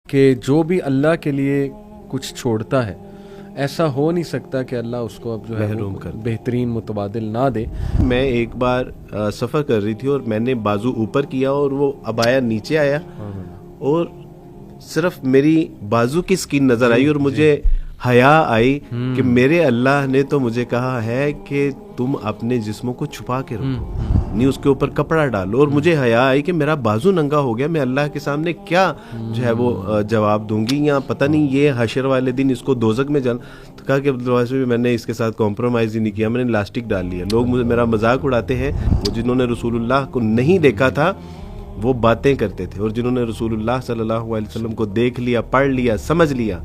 کہ جو بھی اللہ کے لیے کچھ چھوڑتا ہے ایسا ہو نہیں سکتا کہ اللہ اس کو اب جو ہے بہترین متبادل نہ دے. میں ایک بار سفر کر رہی تھی اور میں نے بازو اوپر کیا اور وہ ابایا نیچے آیا اور صرف میری بازو کی سکین نظر آئی اور مجھے حیا آئی کہ میرے اللہ نے تو مجھے کہا ہے کہ تم اپنے جسموں کو چھپا کے رکھو, نہیں اس کے اوپر کپڑا ڈالو. اور مجھے حیا آئی کہ میرا بازو ننگا ہو گیا, میں اللہ کے سامنے کیا جو ہے وہ جواب دوں گی, یا پتہ نہیں یہ حشر والے دن اس کو دوزخ میں جانا. تو کہا کہ عبدالواسع میں نے اس کے ساتھ کمپرومائز ہی نہیں کیا, میں نے لاسٹک ڈال لیا. لوگ مجھے میرا مذاق اڑاتے ہیں, وہ جنہوں نے رسول اللہ کو نہیں دیکھا تھا وہ باتیں کرتے تھے, اور جنہوں نے رسول اللہ صلی اللہ علیہ وسلم کو دیکھ لیا, پڑھ لیا, سمجھ لیا,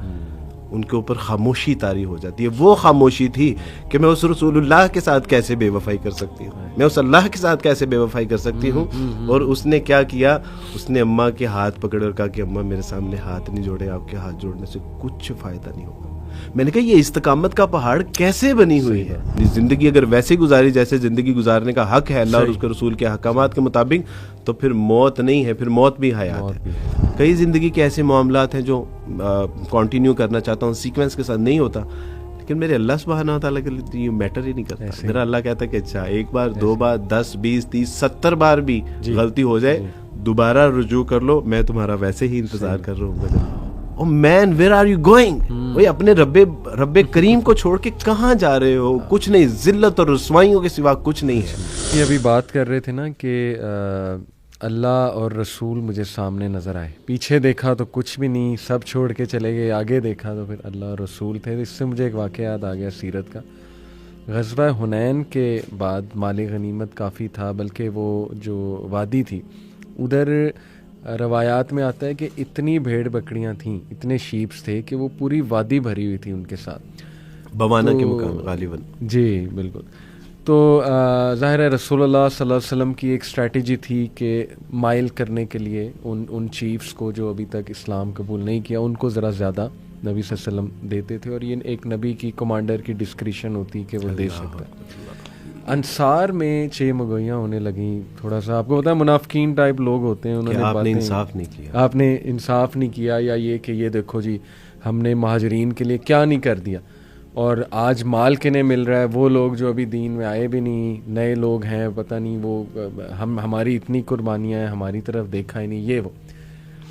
ان کے اوپر خاموشی طاری ہو جاتی ہے. وہ خاموشی تھی کہ میں اس رسول اللہ کے ساتھ کیسے بے وفائی کر سکتی ہوں, میں اس اللہ کے ساتھ کیسے بے وفائی کر سکتی ہوں. اور اس نے کیا کیا, اس نے اماں کے ہاتھ پکڑے اور کہا کہ اماں میرے سامنے ہاتھ نہیں جوڑے, آپ کے ہاتھ جوڑنے سے کچھ فائدہ نہیں ہوگا. میں نے کہا یہ استقامت کا پہاڑ کیسے بنی ہوئی ہے. زندگی اگر ویسے گزاری جیسے زندگی گزارنے کا حق ہے اللہ اور اس کے رسول کے احکامات کے مطابق, تو پھر موت نہیں ہے, پھر موت بھی حیات ہے. کئی زندگی کے ایسے معاملات ہیں جو کنٹینیو کرنا چاہتا ہوں, سیکوینس کے ساتھ نہیں ہوتا, لیکن میرے اللہ سبحانہ و تعالیٰ کے لیے یہ میٹر ہی نہیں کرتا. میرا اللہ کہتا ہے کہ اچھا ایک بار, دو بار, 10, 20, 30, 70 بار بھی غلطی ہو جائے دوبارہ رجوع کر لو, میں تمہارا ویسے ہی انتظار کر رہا ہوں. او مین ویئر آر یو گوئنگ, بھائی اپنے رب کریم کو چھوڑ کے کہاں جا رہے ہو؟ کچھ نہیں, ذلت اور رسوائیوں کے سوا کچھ نہیں ہے. یہ ابھی بات کر رہے تھے نا کہ اللہ اور رسول مجھے سامنے نظر آئے, پیچھے دیکھا تو کچھ بھی نہیں, سب چھوڑ کے چلے گئے, آگے دیکھا تو پھر اللہ اور رسول تھے. اس سے مجھے ایک واقعہ یاد آ گیا سیرت کا. غزوہ حنین کے بعد مال غنیمت کافی تھا, بلکہ وہ جو وادی تھی ادھر روایات میں آتا ہے کہ اتنی بھیڑ بکریاں تھیں, اتنے شیپس تھے کہ وہ پوری وادی بھری ہوئی تھی ان کے ساتھ, بوانا کے مقام غالباً. جی بالکل. تو ظاہر ہے رسول اللہ صلی اللہ علیہ وسلم کی ایک اسٹریٹجی تھی کہ مائل کرنے کے لیے ان چیفس کو جو ابھی تک اسلام قبول نہیں کیا ان کو ذرا زیادہ نبی صلی اللہ علیہ وسلم دیتے تھے, اور یہ ایک نبی کی کمانڈر کی ڈسکریشن ہوتی کہ وہ دے سکتا ہے. انصار میں 6 مگویاں ہونے لگیں, تھوڑا سا آپ کو پتا ہے منافقین ٹائپ لوگ ہوتے ہیں, انہوں نے آپ نے انصاف نہیں کیا, آپ نے انصاف نہیں کیا, یا یہ کہ یہ دیکھو جی ہم نے مہاجرین کے لیے کیا نہیں کر دیا, اور آج مال کنے مل رہا ہے, وہ لوگ جو ابھی دین میں آئے بھی نہیں, نئے لوگ ہیں, پتہ نہیں وہ ہماری اتنی قربانیاں ہیں, ہماری طرف دیکھا ہی نہیں. یہ وہ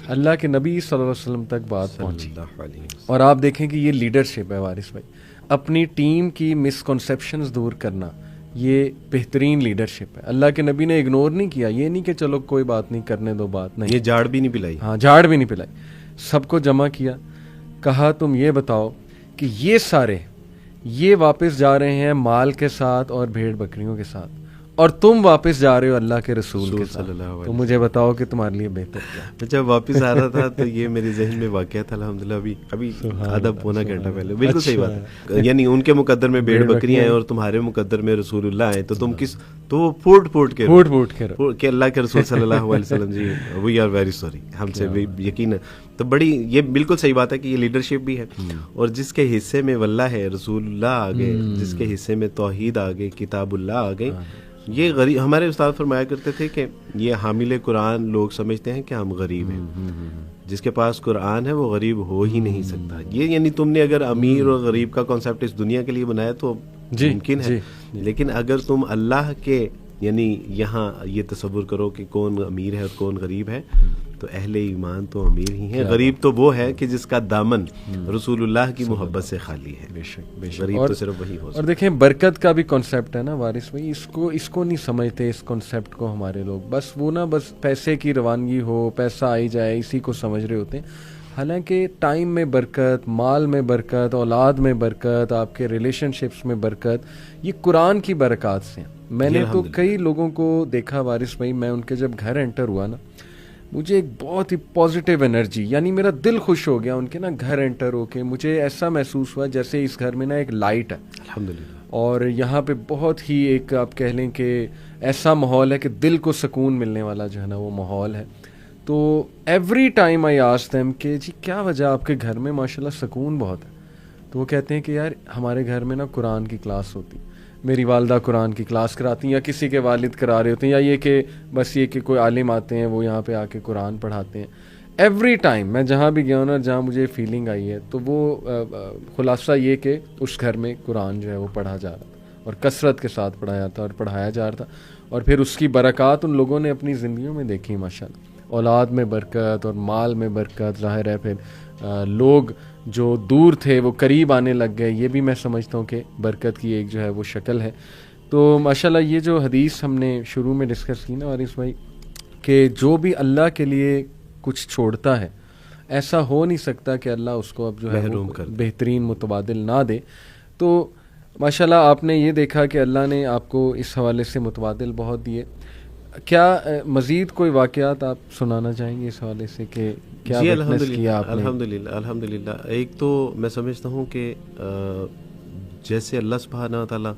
اللہ کے نبی صلی اللہ علیہ وسلم تک بات پہنچی. اور آپ دیکھیں کہ یہ لیڈرشپ ہے وارث بھائی, اپنی ٹیم کی مسکنسیپشنز دور کرنا, یہ بہترین لیڈرشپ ہے. اللہ کے نبی نے اگنور نہیں کیا, یہ نہیں کہ چلو کوئی بات نہیں کرنے دو بات, نہیں, یہ جھاڑ بھی نہیں پلائی. ہاں جھاڑ بھی نہیں پلائی, سب کو جمع کیا, کہا تم یہ بتاؤ کہ یہ سارے یہ واپس جا رہے ہیں مال کے ساتھ اور بھیڑ بکریوں کے ساتھ, اور تم واپس جا رہے ہو اللہ کے رسول کے ساتھ, تو مجھے بتاؤ کہ تمہارے لیے بہتر کیا. میں جب واپس آ رہا تھا تو یہ میرے ذہن میں واقعہ تھا, الحمدللہ ابھی آدھا پونا گھنٹہ پہلے. بالکل صحیح بات ہے, یعنی ان کے مقدر میں بھیڑ بکریاں ہیں اور تمہارے مقدر میں رسول اللہ ہیں, تو تم کس, تو وہ پھوٹ کے کہ اللہ کے رسول صلی اللہ علیہ وسلم جی وی آر ویری سوری, ہم سے یقین ہے. تو بڑی یہ بالکل صحیح بات ہے کہ یہ لیڈرشپ بھی ہے, اور جس کے حصے میں واللہ ہے, رسول اللہ آ گئے, جس کے حصے میں توحید آ گئے, کتاب اللہ آ گئی. یہ غریب, ہمارے استاد فرمایا کرتے تھے کہ یہ حامل قرآن لوگ سمجھتے ہیں کہ ہم غریب ہیں, جس کے پاس قرآن ہے وہ غریب ہو ہی نہیں سکتا. یہ یعنی تم نے اگر امیر اور غریب کا کانسیپٹ اس دنیا کے لیے بنایا تو ممکن ہے, لیکن اگر تم اللہ کے یعنی یہاں یہ تصور کرو کہ کون امیر ہے اور کون غریب ہے, تو اہل ایمان تو امیر ہی ہیں, غریب تو وہ ہے کہ جس کا دامن رسول اللہ کی محبت سے خالی ہے. غریب تو صرف وہی ہو سکتا. اور دیکھیں برکت کا بھی کانسیپٹ ہے نا وارث بھائی, اس کو نہیں سمجھتے اس کانسیپٹ کو ہمارے لوگ, بس وہ نا بس پیسے کی روانگی ہو, پیسہ آئی جائے, اسی کو سمجھ رہے ہوتے ہیں. حالانکہ ٹائم میں برکت, مال میں برکت, اولاد میں برکت, آپ کے ریلیشن شپس میں برکت, یہ قرآن کی برکات سے ہیں. میں نے تو کئی لوگوں کو دیکھا وارث بھائی, میں ان کے جب گھر انٹر ہوا نا, مجھے ایک بہت ہی پازیٹیو انرجی, یعنی میرا دل خوش ہو گیا ان کے نا گھر انٹر ہو کے. مجھے ایسا محسوس ہوا جیسے اس گھر میں نا ایک لائٹ ہے الحمدللہ, اور یہاں پہ بہت ہی ایک آپ کہہ لیں کہ ایسا ماحول ہے کہ دل کو سکون ملنے والا جو ہے نا وہ ماحول ہے. تو every time I ask them کہ جی کیا وجہ آپ کے گھر میں ماشاءاللہ سکون بہت ہے, تو وہ کہتے ہیں کہ یار ہمارے گھر میں نا قرآن کی کلاس ہوتی, میری والدہ قرآن کی کلاس کراتی ہیں, یا کسی کے والد کرا رہے ہوتے ہیں, یا یہ کہ بس یہ کہ کوئی عالم آتے ہیں وہ یہاں پہ آ کے قرآن پڑھاتے ہیں. ایوری ٹائم میں جہاں بھی گیا ہوں نا, جہاں مجھے فیلنگ آئی ہے, تو وہ خلاصہ یہ کہ اس گھر میں قرآن جو ہے وہ پڑھا جا رہا تھا اور کثرت کے ساتھ پڑھایا تھا اور پڑھایا جا رہا تھا, اور پھر اس کی برکات ان لوگوں نے اپنی زندگیوں میں دیکھی ماشاءاللہ. اولاد میں برکت اور مال میں برکت, ظاہر ہے پھر لوگ جو دور تھے وہ قریب آنے لگ گئے, یہ بھی میں سمجھتا ہوں کہ برکت کی ایک جو ہے وہ شکل ہے. تو ماشاءاللہ یہ جو حدیث ہم نے شروع میں ڈسکس کی نا وارث بھائی, کہ جو بھی اللہ کے لیے کچھ چھوڑتا ہے ایسا ہو نہیں سکتا کہ اللہ اس کو اب جو ہے بہترین متبادل نہ دے. تو ماشاءاللہ آپ نے یہ دیکھا کہ اللہ نے آپ کو اس حوالے سے متبادل بہت دیے. کیا مزید کوئی واقعات آپ سنانا چاہیں گے اس حوالے سے کہ کیا وٹنس کیا آپ نے؟ الحمدللہ ایک تو میں سمجھتا ہوں کہ جیسے اللہ سبحانہ تعالیٰ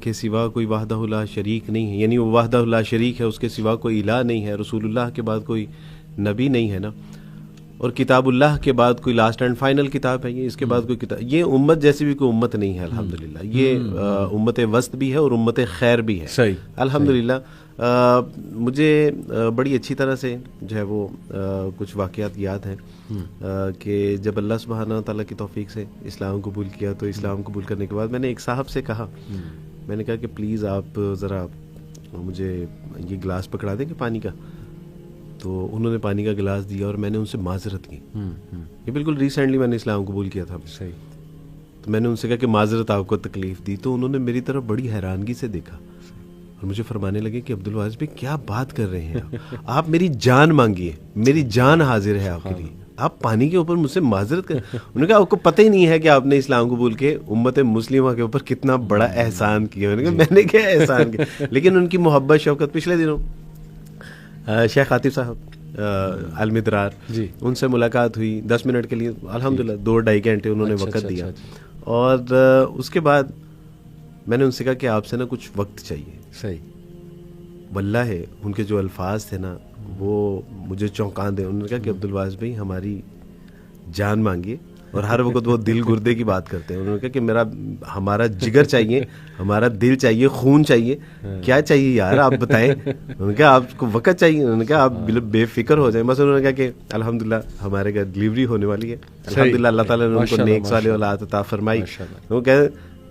کے سوا کوئی وحدہ لا شریک نہیں ہے, یعنی وہ وحدہ لا شریک ہے, اس کے سوا کوئی الہ نہیں ہے, رسول اللہ کے بعد کوئی نبی نہیں ہے نا, اور کتاب اللہ کے بعد کوئی لاسٹ اینڈ فائنل کتاب ہے یہ, اس کے بعد کوئی کتاب, یہ امت جیسی بھی کوئی امت نہیں ہے الحمدللہ. یہ امت وسط بھی ہے اور امت خیر بھی ہے. صحیح الحمدللہ. مجھے بڑی اچھی طرح سے جو ہے وہ کچھ واقعات یاد ہیں کہ جب اللہ سبحانہ تعالیٰ کی توفیق سے اسلام قبول کیا, تو اسلام قبول کرنے کے بعد میں نے ایک صاحب سے کہا, میں نے کہا کہ پلیز آپ ذرا مجھے یہ گلاس پکڑا دیں گے پانی کا. تو انہوں نے پانی کا گلاس دیا اور میں نے ان سے معذرت کی. یہ بالکل ریسنٹلی میں نے اسلام قبول کیا تھا. صحیح. تو میں نے ان سے کہا کہ معذرت آپ کو تکلیف دی, تو انہوں نے میری طرف بڑی حیرانگی سے دیکھا اور مجھے فرمانے لگے کہ عبدالواحد بھائی کیا بات کر رہے ہیں آپ میری جان مانگیے, میری جان حاضر ہے آپ کے لیے, آپ پانی کے اوپر مجھ سے معذرت کریں. انہوں نے کہا آپ کو پتہ ہی نہیں ہے کہ آپ نے اسلام قبول کے امت مسلمہ کے اوپر کتنا بڑا احسان کیا. میں نے کیا احسان کیا, لیکن ان کی محبت شفقت. پچھلے دنوں شیخ عاطف صاحب المدرار جی, ان سے ملاقات ہوئی 10 منٹ کے لیے, الحمدللہ 2-2.5 گھنٹے انہوں نے وقت دیا. اور اس کے بعد میں نے ان سے کہا کہ آپ سے نا کچھ وقت چاہیے. صحیح. واللہ ہے ان کے جو الفاظ تھے نا وہ مجھے چونکا دے. انہوں نے کہا کہ عبدالواحد بھائی ہماری جان مانگیے, اور ہر وقت وہ دل گردے کی بات کرتے ہیں. انہوں نے کہا کہ ہمارا جگر چاہیے, ہمارا دل چاہیے, خون چاہیے, کیا چاہیے یار آپ بتائیں. انہوں نے کہا آپ کو وقت چاہیے. انہوں نے کہا آپ بے فکر ہو جائیں. بس انہوں نے کہا کہ الحمدللہ ہمارے گھر ڈلیوری ہونے والی ہے, الحمدللہ اللہ تعالیٰ نے ان کو نیک صالح اولاد عطا فرمائی. وہ کہ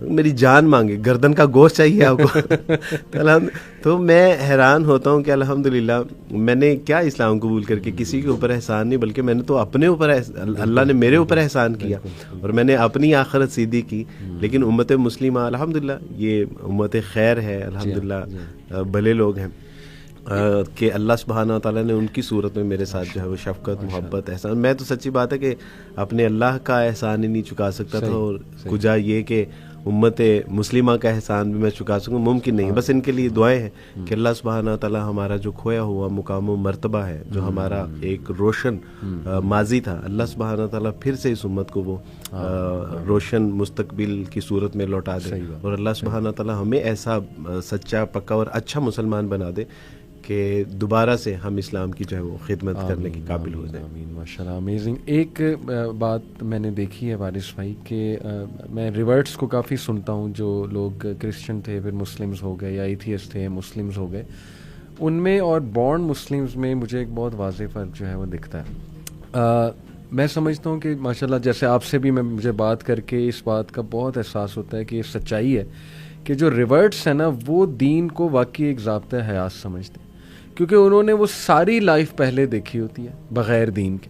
میری جان مانگے, گردن کا گوشت چاہیے آپ کو. تو میں حیران ہوتا ہوں کہ الحمدللہ میں نے کیا اسلام قبول کر کے کسی کے اوپر احسان نہیں, بلکہ میں نے تو اپنے اوپر, اللہ نے میرے اوپر احسان کیا اور میں نے اپنی آخرت سیدھی کی. لیکن امت مسلمہ الحمدللہ یہ امت خیر ہے, الحمدللہ بھلے لوگ ہیں کہ اللہ سبحانہ تعالیٰ نے ان کی صورت میں میرے ساتھ جو ہے وہ شفقت, محبت, احسان. میں تو سچی بات ہے کہ اپنے اللہ کا احسان ہی نہیں چکا سکتا تھا, اور کجا یہ کہ امت مسلمہ کا احسان بھی میں چکا سکوں, ممکن نہیں. بس ان کے لیے دعائیں ہیں کہ اللہ سبحانہ تعالیٰ ہمارا جو کھویا ہوا مقام و مرتبہ ہے, جو ہمارا ایک روشن ماضی تھا, اللہ سبحانہ تعالیٰ پھر سے اس امت کو وہ روشن مستقبل کی صورت میں لوٹا دے, اور اللہ سبحانہ تعالیٰ ہمیں ایسا سچا, پکا اور اچھا مسلمان بنا دے کہ دوبارہ سے ہم اسلام کی جو ہے وہ خدمت کرنے کے قابل ہو جائیں. آمین. ماشاءاللہ امیزنگ. ایک بات میں نے دیکھی ہے وارث بھائی کہ میں ریورٹس کو کافی سنتا ہوں, جو لوگ کرسچن تھے پھر مسلمز ہو گئے, یا ایتھیسٹ تھے مسلمز ہو گئے, ان میں اور بورن مسلمز میں مجھے ایک بہت واضح فرق جو ہے وہ دکھتا ہے. میں سمجھتا ہوں کہ ماشاءاللہ جیسے آپ سے بھی مجھے بات کر کے اس بات کا بہت احساس ہوتا ہے کہ یہ سچائی ہے کہ جو ریورٹس ہیں نا وہ دین کو واقعی ایک ضابطۂ حیات سمجھتے ہیں, کیونکہ انہوں نے وہ ساری لائف پہلے دیکھی ہوتی ہے بغیر دین کے,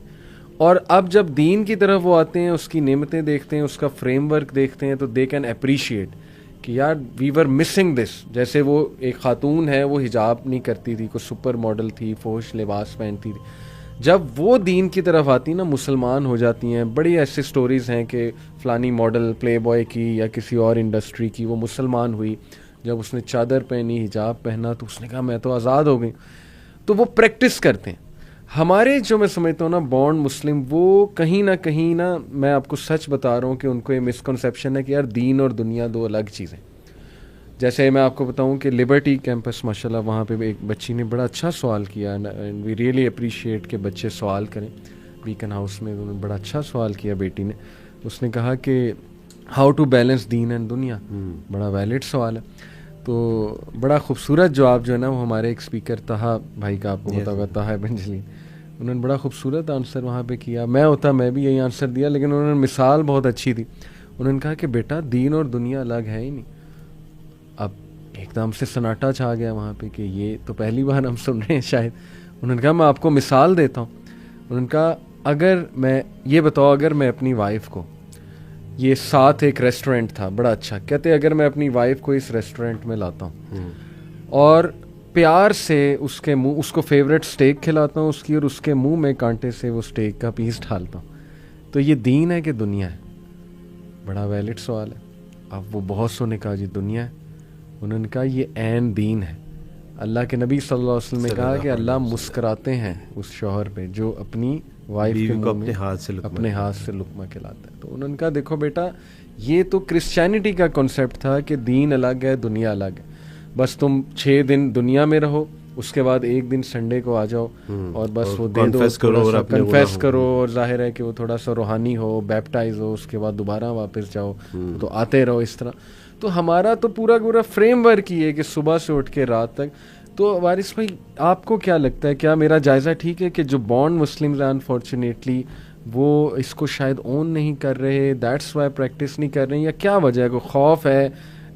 اور اب جب دین کی طرف وہ آتے ہیں, اس کی نعمتیں دیکھتے ہیں, اس کا فریم ورک دیکھتے ہیں, تو دے کین اپریشیٹ کہ یار وی ور مسنگ دس. جیسے وہ ایک خاتون ہے, وہ حجاب نہیں کرتی تھی, کوئی سپر ماڈل تھی, فوش لباس پہنتی تھی, جب وہ دین کی طرف آتی نا مسلمان ہو جاتی ہیں. بڑی ایسی سٹوریز ہیں کہ فلانی ماڈل پلے بوائے کی یا کسی اور انڈسٹری کی وہ مسلمان ہوئی, جب اس نے چادر پہنی, حجاب پہنا, تو اس نے کہا میں تو آزاد ہو گئی. تو وہ پریکٹس کرتے ہیں. ہمارے جو میں سمجھتا ہوں نا بورن مسلم, وہ کہیں نہ کہیں نا, میں آپ کو سچ بتا رہا ہوں کہ ان کو یہ مسکنسیپشن ہے کہ یار دین اور دنیا دو الگ چیزیں. جیسے میں آپ کو بتاؤں کہ لبرٹی کیمپس ماشاءاللہ وہاں پہ ایک بچی نے بڑا اچھا سوال کیا, اینڈ وی ریئلی اپریشیٹ کہ بچے سوال کریں. بیکن ہاؤس میں انہوں نے بڑا اچھا سوال کیا بیٹی نے. اس نے کہا کہ ہاؤ ٹو بیلنس دین اینڈ دنیا. بڑا ویلڈ سوال ہے. تو بڑا خوبصورت جواب جو ہے نا وہ ہمارے ایک اسپیکر طہا بھائی کا, آپ کو پتا ہوگا طہا بن جلیل, انہوں نے بڑا خوبصورت آنسر وہاں پہ کیا. میں ہوتا میں بھی یہی آنسر دیا, لیکن انہوں نے مثال بہت اچھی تھی. انہوں نے کہا کہ بیٹا دین اور دنیا الگ ہے ہی نہیں. اب ایک دم سے سناٹا چھا گیا وہاں پہ کہ یہ تو پہلی بار ہم سن رہے ہیں شاید. انہوں نے کہا میں آپ کو مثال دیتا ہوں. انہوں نے کہا اگر میں یہ بتاؤ, اگر میں اپنی وائف کو, یہ ساتھ ایک ریسٹورینٹ تھا بڑا اچھا, کہتے اگر میں اپنی وائف کو اس ریسٹورینٹ میں لاتا ہوں اور پیار سے اس کے منہ, اس کو فیوریٹ اسٹیک کھلاتا ہوں اس کی, اور اس کے منہ میں کانٹے سے وہ اسٹیک کا پیس ڈالتا ہوں, تو یہ دین ہے کہ دنیا ہے؟ بڑا ویلڈ سوال ہے. اب وہ بہت سو نے کہا جی دنیا ہے. انہوں نے کہا یہ عین دین ہے. اللہ کے نبی صلی اللہ علیہ وسلم نے کہا کہ اللہ مسکراتے ہیں اس شوہر پہ جو اپنی وائف کے منہ میں اپنے ہاتھ سے لقمہ کھلاتا ہے. تو انہوں نے کہا دیکھو بیٹا, یہ تو کرسچینٹی کا کانسیپٹ تھا کہ دین الگ ہے دنیا الگ ہے. بس تم 6 دن دنیا میں رہو, اس کے بعد ایک دن سنڈے کو آ جاؤ اور بس وہ دے دو, کنفیس کرو, اور ظاہر ہے کہ وہ تھوڑا سا روحانی ہو, بیپٹائز ہو, اس کے بعد دوبارہ واپس جاؤ, تو آتے رہو اس طرح. تو ہمارا تو پورا فریم ورک ہی ہے کہ صبح سے اٹھ کے رات تک. تو وارث بھائی آپ کو کیا لگتا ہے, کیا میرا جائزہ ٹھیک ہے کہ جو بانڈ مسلمز ہیں انفارچونیٹلی وہ اس کو شاید اون نہیں کر رہے, دیٹس وائی پریکٹس نہیں کر رہے ہیں, یا کیا وجہ ہے, کوئی خوف ہے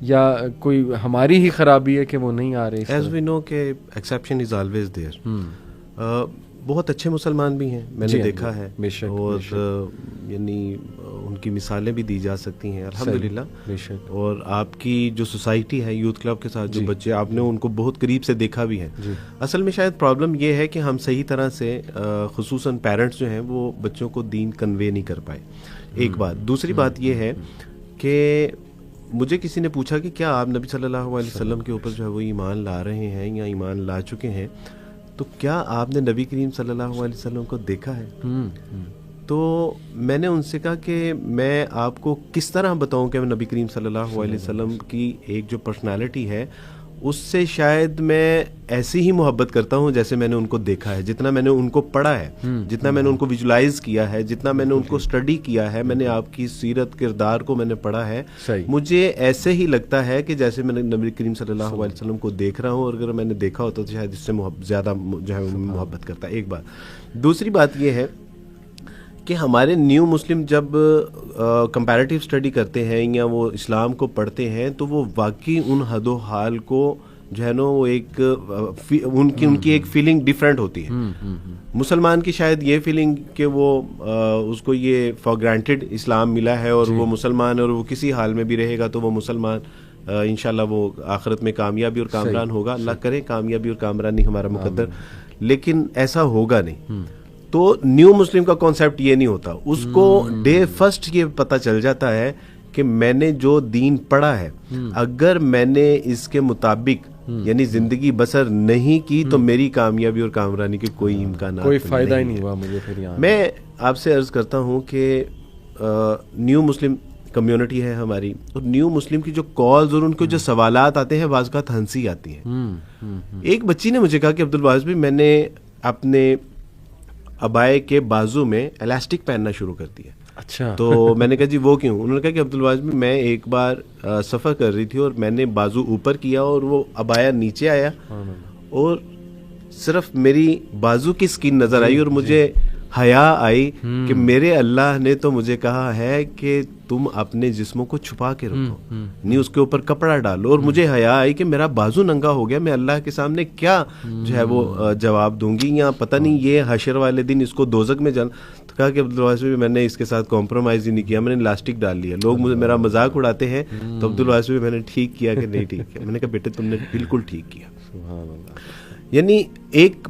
یا کوئی ہماری ہی خرابی ہے کہ وہ نہیں آ رہے؟ ایز وی نو کہ ایکسیپشن از آلویز دیئر. بہت اچھے مسلمان بھی ہیں, میں نے دیکھا ہے, اور یعنی ان کی مثالیں بھی دی جا سکتی ہیں الحمدللہ. اور آپ کی جو سوسائٹی ہے یوتھ کلب کے ساتھ جو بچے, آپ نے ان کو بہت قریب سے دیکھا بھی ہے. اصل میں شاید پرابلم یہ ہے کہ ہم صحیح طرح سے خصوصاً پیرنٹس جو ہیں وہ بچوں کو دین کنوے نہیں کر پائے, ایک بات. دوسری بات یہ ہے کہ مجھے کسی نے پوچھا کہ کیا آپ نبی صلی اللہ علیہ وسلم کے اوپر جو ہے وہ ایمان لا رہے ہیں یا ایمان لا چکے ہیں, تو کیا آپ نے نبی کریم صلی اللہ علیہ وسلم کو دیکھا ہے؟ تو میں نے ان سے کہا کہ میں آپ کو کس طرح بتاؤں کہ میں نبی کریم صلی اللہ علیہ وسلم کی ایک جو پرسنالٹی ہے اس سے شاید میں ایسی ہی محبت کرتا ہوں جیسے میں نے ان کو دیکھا ہے, جتنا میں نے ان کو پڑھا ہے, جتنا میں نے ان کو ویژولائز کیا ہے, جتنا میں نے ان کو اسٹڈی کیا ہے, میں نے آپ کی سیرت کردار کو میں نے پڑھا ہے. مجھے ایسے ہی لگتا ہے کہ جیسے میں نے نبی کریم صلی اللہ علیہ وسلم کو دیکھ رہا ہوں, اور اگر میں نے دیکھا ہوتا تو شاید اس سے زیادہ جو ہے محبت کرتا. ایک بات. دوسری بات یہ ہے کہ ہمارے نیو مسلم جب کمپیریٹیو اسٹڈی کرتے ہیں یا وہ اسلام کو پڑھتے ہیں تو وہ واقعی ان حد و حال کو جو ہے نا وہ ایک ان کی ایک فیلنگ ڈفرینٹ ہوتی ہے. مسلمان کی شاید یہ فیلنگ کہ وہ اس کو یہ فار گرانٹیڈ اسلام ملا ہے اور وہ مسلمان ہے اور وہ کسی حال میں بھی رہے گا تو وہ مسلمان انشاءاللہ وہ آخرت میں کامیابی اور کامران ہوگا. اللہ کرے کامیابی اور کامرانی ہمارا مقدر, لیکن ایسا ہوگا نہیں. تو نیو مسلم کا کانسیپٹ یہ نہیں ہوتا, اس کو ڈے فرسٹ یہ پتہ چل جاتا ہے کہ میں نے جو دین پڑھا ہے اگر میں نے اس کے مطابق یعنی زندگی بسر نہیں کی تو میری کامیابی اور کامرانی کے کوئی امکانات, کوئی فائدہ ہی نہیں ہوا مجھے. پھر یہاں میں آپ سے عرض کرتا ہوں کہ نیو مسلم کمیونٹی ہے ہماری, اور نیو مسلم کی جو کالز اور ان کے جو سوالات آتے ہیں بعض اوقات ہنسی آتی ہیں. ایک بچی نے مجھے کہا کہ عبدالواز بھائی میں نے اپنے ابائے کے بازو میں الاسٹک پہننا شروع کر دیا. اچھا. تو میں نے کہا جی وہ کیوں؟ انہوں نے کہا کہ عبدالواز بھائی میں ایک بار سفر کر رہی تھی اور میں نے بازو اوپر کیا اور وہ ابایا نیچے آیا اور صرف میری بازو کی سکن نظر آئی اور مجھے حیا آئی کہ میرے اللہ نے تو مجھے کہا ہے کہ تم اپنے جسموں کو چھپا کے رکھو, نہیں اس کے اوپر کپڑا ڈالو. اور مجھے حیا آئی کہ میرا بازو ننگا ہو گیا, میں اللہ کے سامنے کیا جو ہے وہ جواب دوں گی, یا پتہ نہیں یہ حشر والے دن اس کو دوزخ میں جانا. تو کہا کہ عبدالواس میں نے اس کے ساتھ کمپرومائز ہی نہیں کیا, میں نے الاسٹک ڈال لیا. لوگ مجھے میرا مذاق اڑاتے ہیں تو عبدالواس میں نے ٹھیک کیا کہ نہیں ٹھیک کیا. میں نے کہا بیٹے تم نے بالکل ٹھیک کیا. یعنی ایک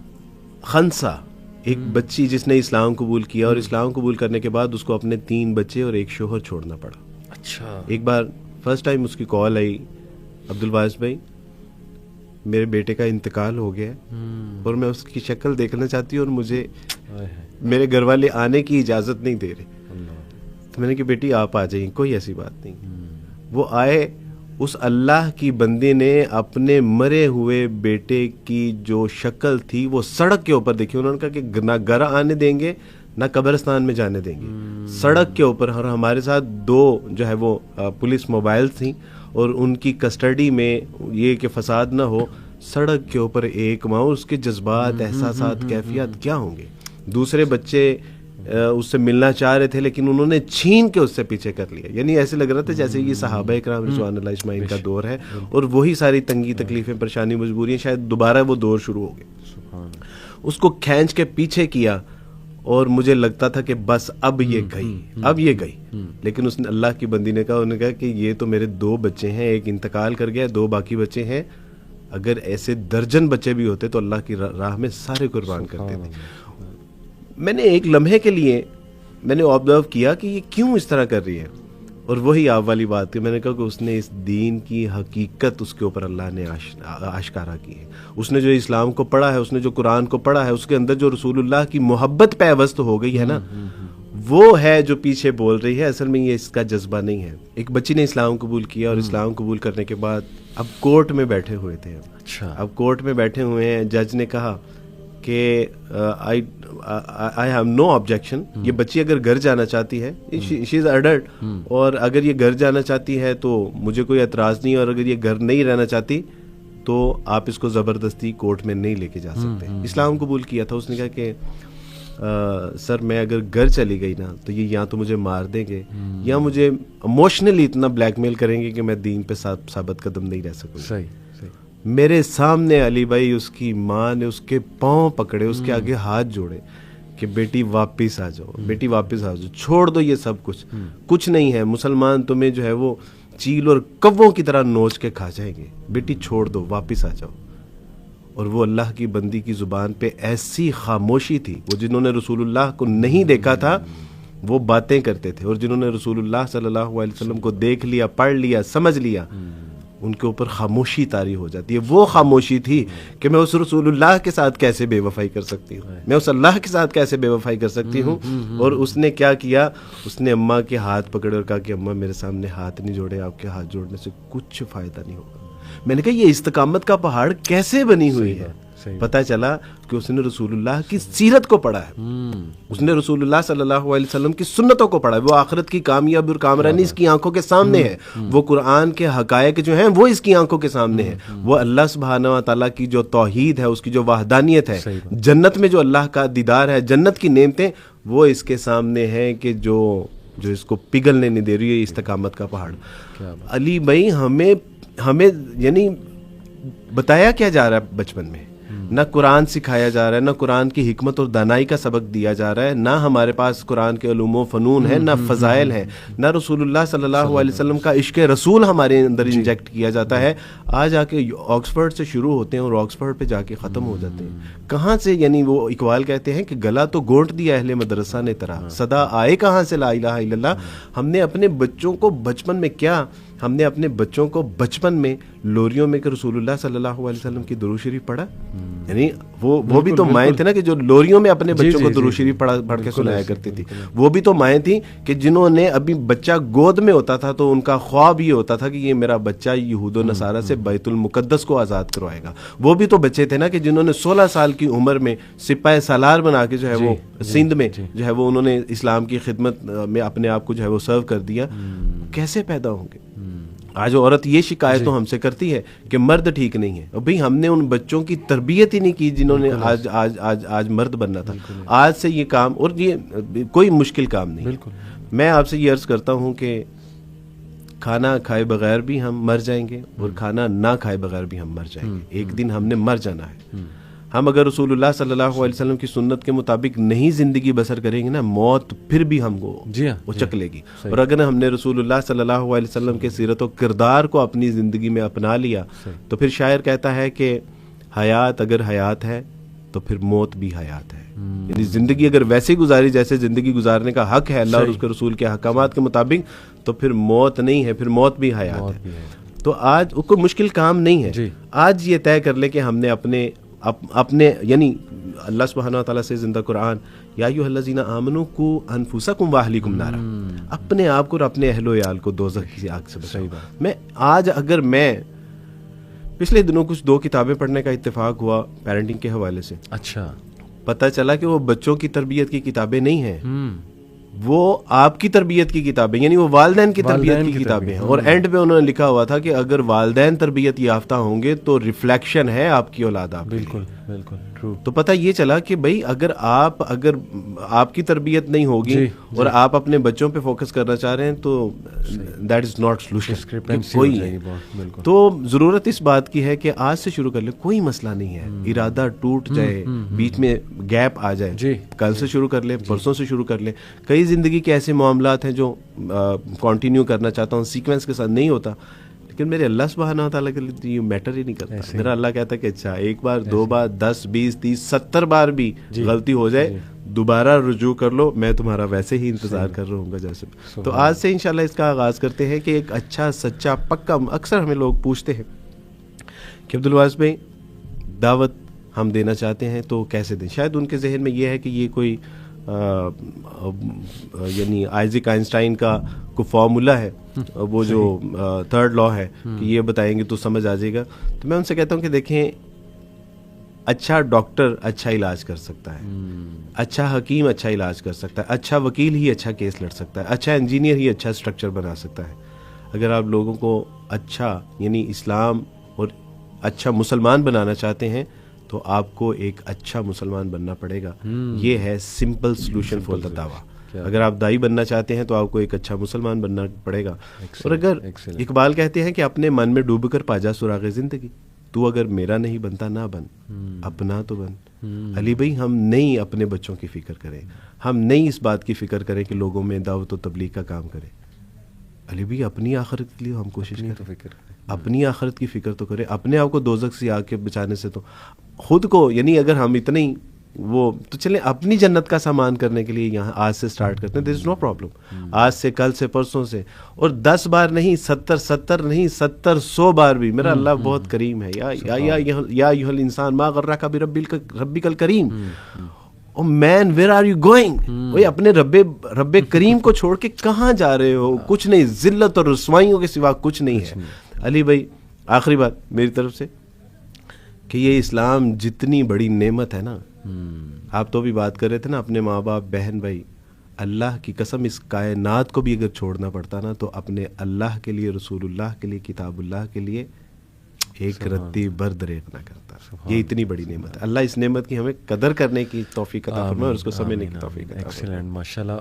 خنسا, ایک بچی جس نے اسلام قبول کیا اور اسلام قبول کرنے کے بعد اس کو اپنے 3 بچے اور ایک شوہر چھوڑنا پڑا. اچھا. ایک بار فرسٹ ٹائم اس کی کال آئی, عبدالواس بھائی میرے بیٹے کا انتقال ہو گیا اور میں اس کی شکل دیکھنا چاہتی ہوں اور مجھے میرے گھر والے آنے کی اجازت نہیں دے رہے. تو میں نے کہا بیٹی آپ آ جائیں, کوئی ایسی بات نہیں. وہ آئے, اس اللہ کی بندی نے اپنے مرے ہوئے بیٹے کی جو شکل تھی وہ سڑک کے اوپر دیکھی. انہوں نے کہا کہ نہ گھر آنے دیں گے نہ قبرستان میں جانے دیں گے, سڑک کے اوپر. اور ہمارے ساتھ 2 جو ہے وہ پولیس موبائل تھیں اور ان کی کسٹڈی میں یہ کہ فساد نہ ہو, سڑک کے اوپر ایک ماں, اس کے جذبات احساسات کیفیات کیا ہوں گے. دوسرے بچے اس سے ملنا چاہ رہے تھے لیکن انہوں نے چھین کے اس سے پیچھے کر لیا. یعنی ایسے لگ رہا تھا جیسے یہ صحابہ کرام رضوان اللہ اجمعین کا دور ہے اور وہی ساری تنگی تکلیفیں پریشانی مجبوریاں شاید دوبارہ وہ دور شروع ہو گئے. اس کو کھینچ کے پیچھے کیا اور مجھے لگتا تھا کہ بس اب یہ گئی. لیکن اس نے اللہ کی بندی نے کہا, انہوں نے کہا کہ یہ تو میرے 2 بچے ہیں, ایک انتقال کر گیا, 2 باقی بچے ہیں, اگر ایسے درجن بچے بھی ہوتے تو اللہ کی راہ میں سارے قربان کرتے تھے. میں نے ایک لمحے کے لیے میں نے آبزرو کیا کہ یہ کیوں اس طرح کر رہی ہے, اور وہی آپ والی بات تھی. میں نے کہا کہ اس نے اس دین کی حقیقت اس کے اوپر اللہ نے آشکارا کی ہے. اس نے جو اسلام کو پڑھا ہے, اس نے جو قرآن کو پڑھا ہے, اس کے اندر جو رسول اللہ کی محبت پیوست ہو گئی ہے نا, وہ ہے جو پیچھے بول رہی ہے. اصل میں یہ اس کا جذبہ نہیں ہے. ایک بچی نے اسلام قبول کیا اور اسلام قبول کرنے کے بعد اب کورٹ میں بیٹھے ہوئے تھے. اچھا, اب کورٹ میں بیٹھے ہوئے ہیں, جج نے کہا کہ آئی ہیو نو آبجیکشن. یہ بچی اگر گھر جانا چاہتی ہے, شی از اڈلٹ, اور اگر یہ گھر جانا چاہتی ہے تو مجھے کوئی اعتراض نہیں, اور اگر یہ گھر نہیں رہنا چاہتی تو آپ اس کو زبردستی کورٹ میں نہیں لے کے جا سکتے. اسلام قبول کیا تھا. اس نے کہا کہ سر میں اگر گھر چلی گئی نا تو یہ یا تو مجھے مار دیں گے یا مجھے ایموشنلی اتنا بلیک میل کریں گے کہ میں دین پہ ثابت قدم نہیں رہ سکوں. صحیح. میرے سامنے علی بھائی اس کی ماں نے اس کے پاؤں پکڑے, اس کے آگے ہاتھ جوڑے کہ بیٹی واپس آ جاؤ, بیٹی واپس آ جاؤ, چھوڑ دو یہ سب کچھ نہیں ہے. مسلمان تمہیں جو ہے وہ چیل اور کووں کی طرح نوچ کے کھا جائیں گے. بیٹی چھوڑ دو, واپس آ جاؤ. اور وہ اللہ کی بندی کی زبان پہ ایسی خاموشی تھی. وہ جنہوں نے رسول اللہ کو نہیں دیکھا تھا وہ باتیں کرتے تھے, اور جنہوں نے رسول اللہ صلی اللہ علیہ وسلم کو دیکھ لیا, پڑھ لیا, سمجھ لیا, ان کے اوپر خاموشی طاری ہو جاتی ہے. وہ خاموشی تھی کہ میں اس رسول اللہ کے ساتھ کیسے بے وفائی کر سکتی ہوں, میں اس اللہ کے ساتھ کیسے بے وفائی کر سکتی ہوں. اور اس نے کیا کیا, اس نے اماں کے ہاتھ پکڑے اور کہا کہ اماں میرے سامنے ہاتھ نہیں جوڑے, آپ کے ہاتھ جوڑنے سے کچھ فائدہ نہیں ہوگا. میں نے کہا یہ استقامت کا پہاڑ کیسے بنی ہوئی ہے. پتہ چلا کہ اس نے رسول اللہ کی سیرت کو پڑھا ہے, اس نے رسول اللہ صلی اللہ علیہ وسلم کی سنتوں کو پڑھا ہے. وہ آخرت کی کامیابی اور کامرانی اس کی آنکھوں کے سامنے ہے. وہ قرآن کے حقائق جو ہیں وہ اس کی آنکھوں کے سامنے ہے. وہ اللہ سبحانہ و تعالیٰ کی جو توحید ہے, اس کی جو وحدانیت ہے, جنت میں جو اللہ کا دیدار ہے, جنت کی نعمتیں, وہ اس کے سامنے ہیں کہ جو اس کو پگھلنے نہیں دے رہی ہے استقامت کا پہاڑ. علی بھائی ہمیں یعنی بتایا کیا جا رہا ہے بچپن میں, نہ قرآن سکھایا جا رہا ہے, نہ قرآن کی حکمت اور دانائی کا سبق دیا جا رہا ہے, نہ ہمارے پاس قرآن کے علوم و فنون ہیں, نہ فضائل ہیں, نہ رسول اللہ صلی اللہ علیہ وسلم کا عشق رسول ہمارے اندر انجیکٹ کیا جاتا ہے. آج آ کے آکسفورڈ سے شروع ہوتے ہیں اور آکسفورڈ پہ جا کے ختم ہو جاتے ہیں. کہاں سے, یعنی وہ اقبال کہتے ہیں کہ گلا تو گونٹ دیا اہل مدرسہ نے ترا, صدا آئے کہاں سے لا الہ الا اللہ. ہم نے اپنے بچوں کو بچپن میں ہم نے اپنے بچوں کو بچپن میں لوریوں میں کہ رسول اللہ صلی اللہ علیہ وسلم کی درود شریف پڑھا. یعنی وہ بھی تو مائیں تھے نا کہ جو لوریوں میں اپنے بچوں کو درود شریف پڑھ کے سنایا کرتی تھی. وہ بھی تو مائیں تھیں کہ جنہوں نے ابھی بچہ گود میں ہوتا تھا تو ان کا خواب یہ ہوتا تھا کہ یہ میرا بچہ یہود و نصارہ سے بیت المقدس کو آزاد کروائے گا. وہ بھی تو بچے تھے نا کہ جنہوں نے 16 سال کی عمر میں سپاہ سالار بنا کے جو ہے وہ سندھ میں جو ہے وہ انہوں نے اسلام کی خدمت میں اپنے آپ کو جو ہے وہ سرو کر دیا. کیسے پیدا ہوں گے؟ آج عورت یہ شکایت تو ہم سے کرتی ہے کہ مرد ٹھیک نہیں ہے. بھئی ہم نے ان بچوں کی تربیت ہی نہیں کی جنہوں نے آج مرد بننا تھا. آج سے یہ کام, اور یہ کوئی مشکل کام نہیں. میں آپ سے یہ عرض کرتا ہوں کہ کھانا کھائے بغیر بھی ہم مر جائیں گے اور کھانا نہ کھائے بغیر بھی ہم مر جائیں گے. ایک دن ہم نے مر جانا ہے. ہم اگر رسول اللہ صلی اللہ علیہ وسلم کی سنت کے مطابق نہیں زندگی بسر کریں گے نا, موت پھر بھی ہم کو اچک لے گی. اور اگر ہم نے رسول اللہ صلی اللہ علیہ وسلم کے سیرت و کردار کو اپنی زندگی میں اپنا لیا تو پھر شاعر کہتا ہے کہ حیات اگر حیات ہے تو پھر موت بھی حیات ہے. یعنی زندگی اگر ویسے گزاری جیسے زندگی گزارنے کا حق ہے اللہ اور اس کے رسول کے احکامات کے مطابق, تو پھر موت نہیں ہے, پھر موت بھی حیات ہے. تو آج کوئی مشکل کام نہیں ہے. آج یہ طے کر لے کہ ہم نے اپنے یعنی اللہ سبحانہ و تعالیٰ سے زندہ قرآن, یا ایھا الذین آمنوا قوا انفسکم واہلیکم نارا, اپنے آپ کو اور اپنے اہل و عیال کو دوزخ کی آگ سے بچاؤ. میں پچھلے دنوں کچھ 2 کتابیں پڑھنے کا اتفاق ہوا پیرنٹنگ کے حوالے سے. اچھا. پتہ چلا کہ وہ بچوں کی تربیت کی کتابیں نہیں ہیں, وہ آپ کی تربیت کی کتابیں, یعنی وہ والدین کی تربیت کی کتابیں ہیں. اور اینڈ پہ انہوں نے لکھا ہوا تھا کہ اگر والدین تربیت یافتہ ہوں گے تو ریفلیکشن ہے آپ کی اولاد آپ. بالکل. بالکل ٹرو. تو پتہ یہ چلا کہ بھائی اگر آپ کی تربیت نہیں ہوگی اور آپ اپنے بچوں پہ فوکس کرنا چاہ رہے ہیں تو دیٹ از ناٹ سولوشن کوئی. تو ضرورت اس بات کی ہے کہ آج سے شروع کر لیں, کوئی مسئلہ نہیں ہے. ارادہ ٹوٹ جائے, بیچ میں گیپ آ جائے, کل سے شروع کر لیں, پرسوں سے شروع کر لیں. کئی زندگی کے ایسے معاملات ہیں جو کنٹینیو کرنا چاہتا ہوں, سیکوینس کے ساتھ نہیں ہوتا, لیکن میرے اللہ سبحانہ و تعالیٰ کے لیے یہ میٹر ہی نہیں کرتا. میرا اللہ کہتا ہے کہ اچھا ایک بار, دو بار, 10, 20, 30, 70 بار بھی غلطی ہو جائے, دوبارہ رجوع کر لو, میں تمہارا ویسے ہی انتظار کر رہا ہوں گا جیسے. تو آج سے انشاءاللہ اس کا آغاز کرتے ہیں کہ ایک اچھا سچا پکا. اکثر ہمیں لوگ پوچھتے ہیں کہ عبدالواس بھائی دعوت ہم دینا چاہتے ہیں تو کیسے دیں. شاید ان کے ذہن میں یہ ہے کہ یہ کوئی یعنی آئزک آئنسٹائن کا کوئی فارمولا ہے, وہ جو تھرڈ لا ہے کہ یہ بتائیں گے تو سمجھ آ جائے گا. تو میں ان سے کہتا ہوں کہ دیکھیں, اچھا ڈاکٹر اچھا علاج کر سکتا ہے, اچھا حکیم اچھا علاج کر سکتا ہے, اچھا وکیل ہی اچھا کیس لڑ سکتا ہے, اچھا انجینئر ہی اچھا اسٹرکچر بنا سکتا ہے. اگر آپ لوگوں کو اچھا یعنی اسلام اور اچھا مسلمان بنانا چاہتے ہیں تو آپ کو ایک اچھا مسلمان بننا پڑے گا. یہ ہے سمپل سلوشن فار دا دعویٰ. اگر آپ دائی بننا چاہتے ہیں تو آپ کو ایک اچھا مسلمان بننا پڑے گا. اور اگر اقبال کہتے ہیں کہ اپنے من میں ڈوب کر پا جا سراغ زندگی, تو اگر میرا نہیں بنتا نہ بن, اپنا تو بن. علی بھائی ہم نہیں اپنے بچوں کی فکر کریں, ہم نہیں اس بات کی فکر کریں کہ لوگوں میں دعوت و تبلیغ کا کام کریں. علی بھائی اپنی آخرت کے لیے ہم کوشش کریں, اپنی آخرت کی فکر تو کریں. اپنے آپ کو دوزخ سے آگ کے بچانے سے تو خود کو, یعنی اگر ہم اتنے ہی وہ تو چلیں اپنی جنت کا سامان کرنے کے لیے یہاں آج سے سٹارٹ کرتے ہیں. دیر از نو پرابلم. آج سے, کل سے, پرسوں سے, اور 10 بار نہیں, 70 نہیں, 70 100 بار بھی. میرا اللہ بہت کریم ہے. یا ایھا الانسان ما غرک بربک الکریم. او مین ویئر آر یو گوئنگ. وہ اپنے رب کریم کو چھوڑ کے کہاں جا رہے ہو؟ کچھ نہیں, ذلت اور رسوائیوں کے سوا کچھ نہیں ہے. علی بھائی آخری بات میری طرف سے کہ یہ اسلام جتنی بڑی نعمت ہے نا, آپ تو بھی بات کر رہے تھے نا اپنے ماں باپ, بہن بھائی, اللہ کی قسم اس کائنات کو بھی اگر چھوڑنا پڑتا نا تو اپنے اللہ کے لیے, رسول اللہ کے لیے, کتاب اللہ کے لیے ایک رتی بر دریغ نہ کرتا. یہ اتنی بڑی نعمت ہے. اللہ اس نعمت کی ہمیں قدر کرنے کی توفیق عطا فرمائے اور اس کو سمجھنے کی توفیق عطا فرمائے. ایکسیلنٹ, ماشاءاللہ.